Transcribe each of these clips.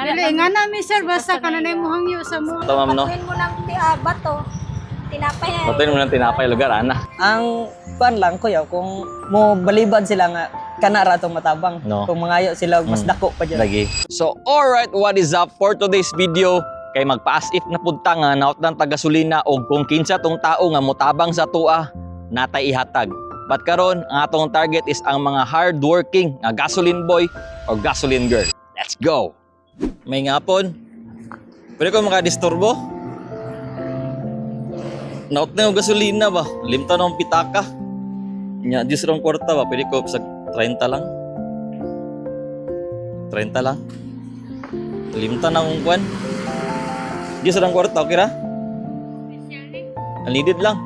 Dili nga namin sir basta kananay mo hangyo sa mo. Ito ma'am no. Patuin mo ng bato. Tinapay. Patuin mo ng tinapay lugar ana. Ang pan lang kuya kung mo balibad sila nga kana ra tong matabang. No. Kung mangayo sila mas dako pa dyan. Lagi. So alright, what is up for today's video? Kay magpa-as if na punta nga naot ng tagasulina o kung kinsa tong tao nga motabang sa tua natay ihatag. But karon ang atong target is ang mga hardworking nga gasoline boy or gasoline girl. Let's go. May ngapon. Pwede ko makadisturbo? Naot na yung gasolina ba? Limta na yung pitaka. Nya, Diyos rong kwarta ba? Pwede ko sa 30 lang. 30 lang. Limta na kong kwan. Diyos rong kwarta, okay ra? Alidid lang.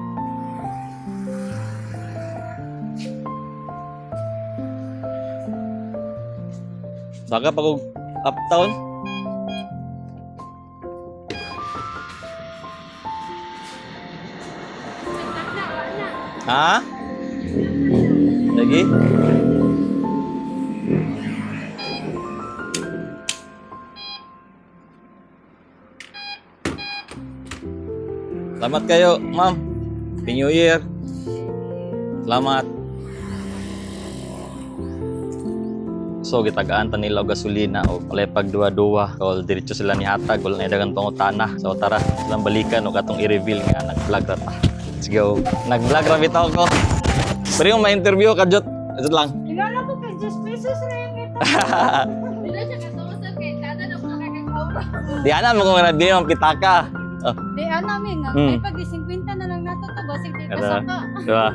Saka pag uptown. Ha? Lagi? Selamat kayo, ma'am. Happy New Year. Selamat. So, gitagaan ta nila og gasolina o palay pag duwa-duwa. So, diretso sila ni hatag. Wala na dagang pangutana. So, tara, silang balikan o katong i-reveal nga nag-vlog ra ta. Let's go. Nag-vlog ra bitaw ko. Pero yung ma-interview ka, Jot. Ito lang. Igala ko kay 10 pesos na yung ito. Dila siya kasuusap kay kada na mga kakakaw. Di ana mo kung nabili ang pitaka. Oh, Di namin nga Hmm. ay pag 50 na lang nato to basig di Kada. kasaka. diba?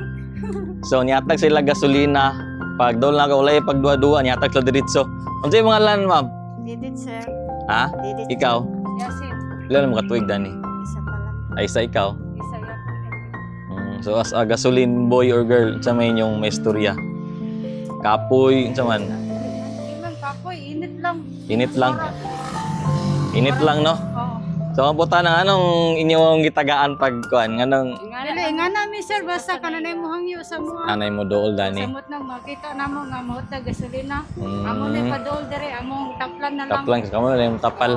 So, niatag sila gasolina. Pag doon lang ka ulay, pag duwa-duwa, niatag sila diretso. Ano sa'yo mga lan, ma'am? Didit sir. Ha? Didit. Ikaw? Yasin. Ilan mo katuig, Dani? Isa pa lang. Ay, isa ikaw? Isa yan. So, as a gasoline boy or girl, sa may inyong may istorya? Kapoy, sa man? Ibang kapoy, init lang. Init lang. Init lang, no? Oo. So, ang puta ng anong inyong gitagaan pagkuhan? Anong Dili nga namin sir basta kananay mo hangyo sa mo. anay mo dool, Dani? Samot nang makita namo nga mahot na gasolina. Mm. Amo na padol dire among taplan na lang. Taplang, kamo na yung tapal.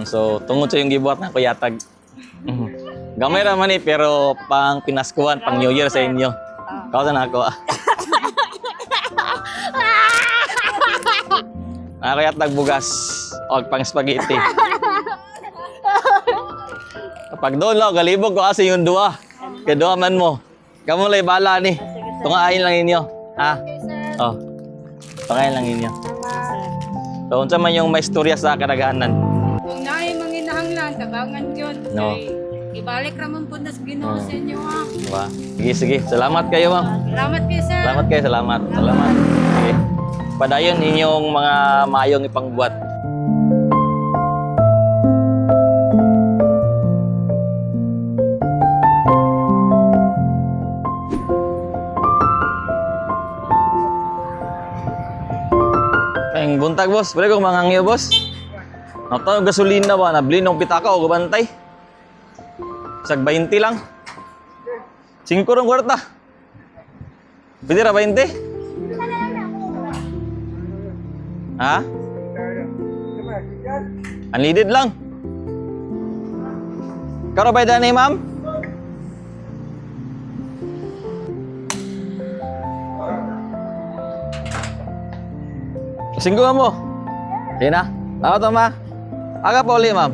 So, tungod sa yung gibuhat na kuyatag. Gamay raman eh, pero pang pinaskuhan, pang New Year sa inyo. Kautan na ako. Nakakayatag bugas o pang spaghetti. Pag doon lang, galibog ko kasi yung dua. Kaya dua man mo. Kamu lay bala ni. Tungain lang inyo. Ha? Oh. Tungain lang inyo. So, unsa man yung may istorya sa kadaghanan? Kung naay manginahanglan tabangan yun. No. Kay ibalik ramon pud nas Ginoo sa inyo ha. Diba? Sige, sige. Salamat kayo, ma'am. Salamat kay sir. Salamat kayo, salamat. Salamat. Sige. Padayon inyong mga mayong ipangbuhat. Ang buntag, boss. Pwede kong mangangyo, boss. Nato, gasolina ba? Nabili ng pitaka o gabantay? Sag 20 lang. 5 rong kwarta. Pwede ra 20? Ha? Unleaded lang. Karo ba dani, ma'am? Singgo mo. Sige na. Ako to, ma. Aga pa uli, ma'am.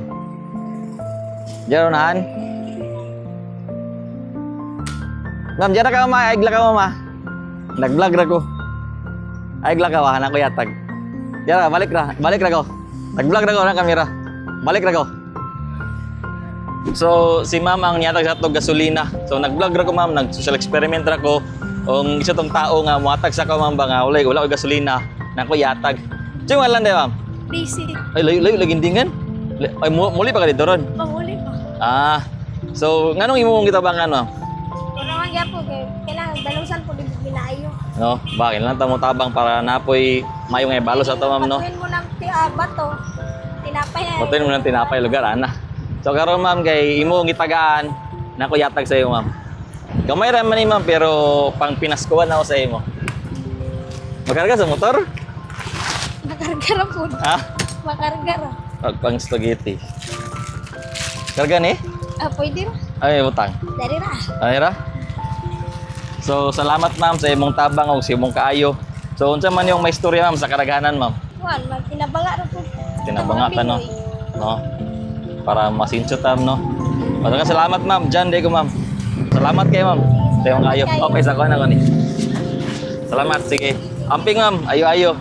Diyan unahan. Ma'am, diyan na ka, ma. Aigla ka, ma. Nag-vlog ra ko. Aigla ka, wahan ako yatag. Diyan na, balik ra. Balik ra ko. Nag-vlog ra ko ng kamera. Balik ra ko. So, si ma'am ang yatag sa itong gasolina. So, nag-vlog ra ko, ma'am. Nag-social experiment ra ko. Kung isa tong tao nga, muatag sa ko, ma'am, ba nga, wala ko gasolina. Nako yatag. Diyan nga lang, ma'am. Busy. Ay, layo lagindingan. Ay, muli pa ka dito ron. Pahuli pa. Ah. So, nganong imong kita bang ano? Kung naman yan po, kailangan dalusan po din ginaayo. No, bakit lang tamo tabang para napoy mayo nga balos ato, ma'am, no? Patuin mo ng bato. Tinapay. Patuin mo ng tinapay lugar ana. So karon, ma'am, kay imong gitagaan nako yatag sa iyo, ma'am. Gamay ra man ni, ma'am, pero pang pinaskuhan na ako sa imo. Makarga sa motor? Nakargara po. Ha? Makarga ra. Pang spaghetti. Karga ni? Pwede ra. Ay, utang. Dari ra. Ay ra. So, salamat ma'am sa imong tabang o sa imong kaayo. So, unsa man yung may istorya ma'am sa karaganan ma'am? Juan, magtinabanga ra po. Tinabanga ka no? No? Para masinsutam no? Maraming salamat ma'am. Diyan day ko ma'am. Salamat kayo ma'am. Sa imong kaayo. Okay, sa ko na ko ni. Salamat, sige. Amping ma'am. Ayo-ayo.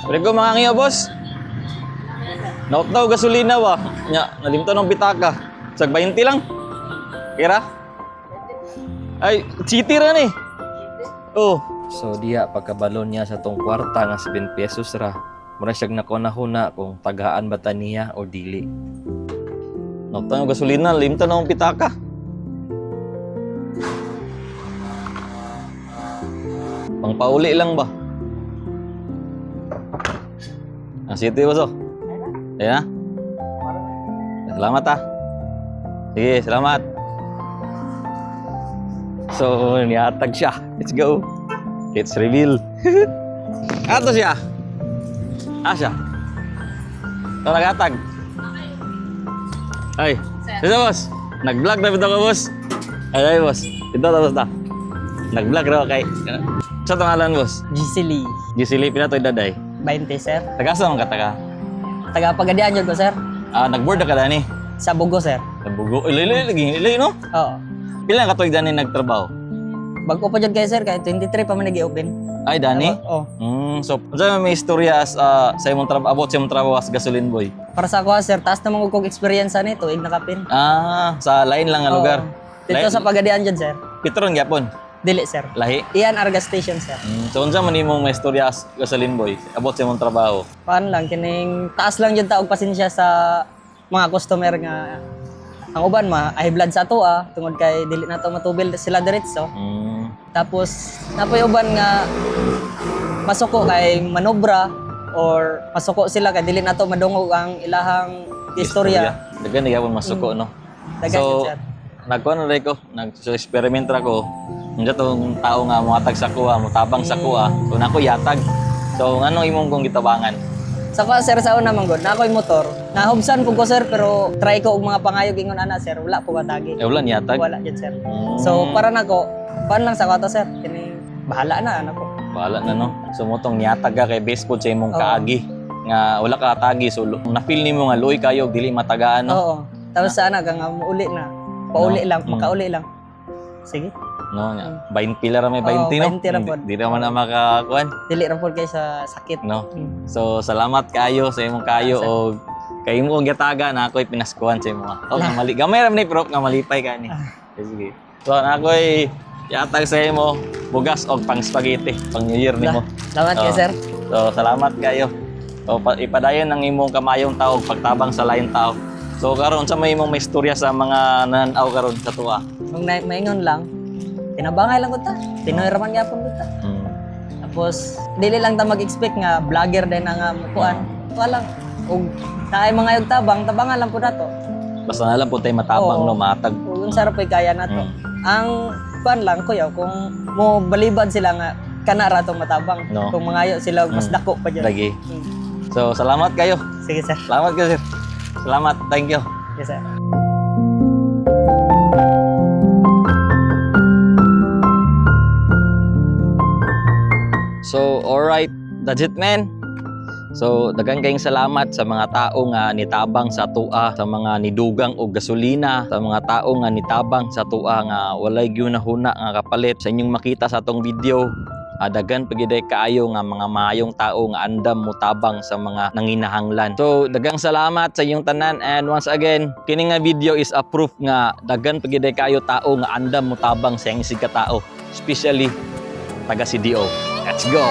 Prego mga ngiyo, boss. Nautaw gasolina wa. Nya, nalimto ng bitaka. Sag 20 lang. Kira? Ay, city ra ni. Oh. So diya pagkabalon niya sa tong kwarta nga 7 pesos ra. Mura siyag nakunahuna kung tagaan ba ta niya o dili. Nautaw ng gasolina, nalimto ng bitaka. Pangpauli lang ba? Ang city boss oh. Ayan na. Salamat ah. Sige, salamat. So, niatag siya. Let's go. Let's reveal. Ato siya. Siya. Ito nagatag. Ay. Ito boss. Nag-vlog na ito ka boss. Ay boss. Ito boss na. Nag-vlog na kay. Sa tangalan boss. Gisili. Gisili pinatoy daday. 20, sir. Tagasa man ka taga. Taga Pagadian jud ko, sir. Nag-board na ka dani. Sa Bugo, sir. Nabugo. Ilay lagi. Ilay no? Oo. Pila ka tuig dani nagtrabaho? Bago pa jud kay sir kay 23 pa man nag-open. Ay dani. Oo. So, unsa may istorya sa imong trabaho about sa imong trabaho as gasoline boy? Para sa ako, sir, taas naman kong experience nito, ig nakapin. Sa lain lang nga lugar. Dito sa Pagadian jud, sir. Petron gyapon. Dili, sir. Lahi. Iyan Arga Station, sir. So unsa man imong may istorya as gasoline boy about sa imong trabaho? Paano lang, kining taas lang jud taog pasensya sa mga customer nga ang uban high blood sa ato tungod kay dili na to matubil sila diretso. Tapos napoy uban nga masuko kay manobra or masuko sila kay dili na to madungog ang ilahang istorya. Dagan gyapon masuko no. Dagan So jud, sir. nagkuan na ko, nag-experiment ra ko. Unsa tong tao nga moatag sa kuha, motabang sa kuha. So nako yatag. So ano imong kong gitabangan? Sa ko, sir, sa una man gud, na ako'y motor. Nahubsan ko ko, sir, pero try ko og mga pangayog ingon ana, sir. Wala po matagi. Wala yatag. Wala jud, sir. So para nako, paan lang sa kwarta, sir. Kini bahala na anak ko. Bahala na no. Sumutong niyatag ka kay baseball sa imong Oo. kaagi nga wala ka tagi so na-feel nimo nga luoy kayo dili matagaan no. Oo. Tapos sana ka nga muuli na. Pauli No. lang, makauli lang. Sige. No, nga. 20 pila ra may 20 no. 20 ra po. Di naman na makakuan Dili ra pod kay sa sakit. no. Mm. So salamat kayo sa imong kayo Sir. o kay mo ang gataga na ako'y pinaskuhan sa imo. Oh, nga mali. Gamay ra ni prop nga malipay ka ni. Sige. So ako'y yatag sa imo bugas og pang spaghetti pang New Year nimo. Salamat kay Oo. sir. So, salamat kayo. So, ipadayon ang imong kamayong tao, pagtabang sa lain tao. So, karon sa may imong may istorya sa mga nananaw karon sa tuwa. Kung maingon lang, tinabangay lang ko ta. Pinoy ra man gyapon ko ta. Tapos dili lang ta mag-expect nga vlogger din nga mukuan. Wala. Og naay mga yung tabangan lang po nato. Basta na lang po tayo matabang, Oo. no, matag. Kung sarap ay kaya nato. Ang kuan lang kuya kung mo balibad sila nga kana ra tong matabang. No. Kung mangayo sila mas dako pa dyan. Lagi. Mm. So, salamat kayo. Sige sir. Salamat kayo, sir. Salamat. Thank you. Yes sir. So, alright. That's it, man. So, daghang kayong salamat sa mga tao nga nitabang sa tua, sa mga nidugang og gasolina, sa mga tao nga nitabang sa tua nga walay gyunahuna nga kapalit sa inyong makita sa atong video. Daghan pagiday kaayo nga mga maayong tao nga andam mutabang sa mga nanginahanglan. So, daghang salamat sa inyong tanan and once again, kini nga video is a proof nga daghan pagiday kaayo tao nga andam mutabang sa inyong katao, especially taga CDO. Let's go!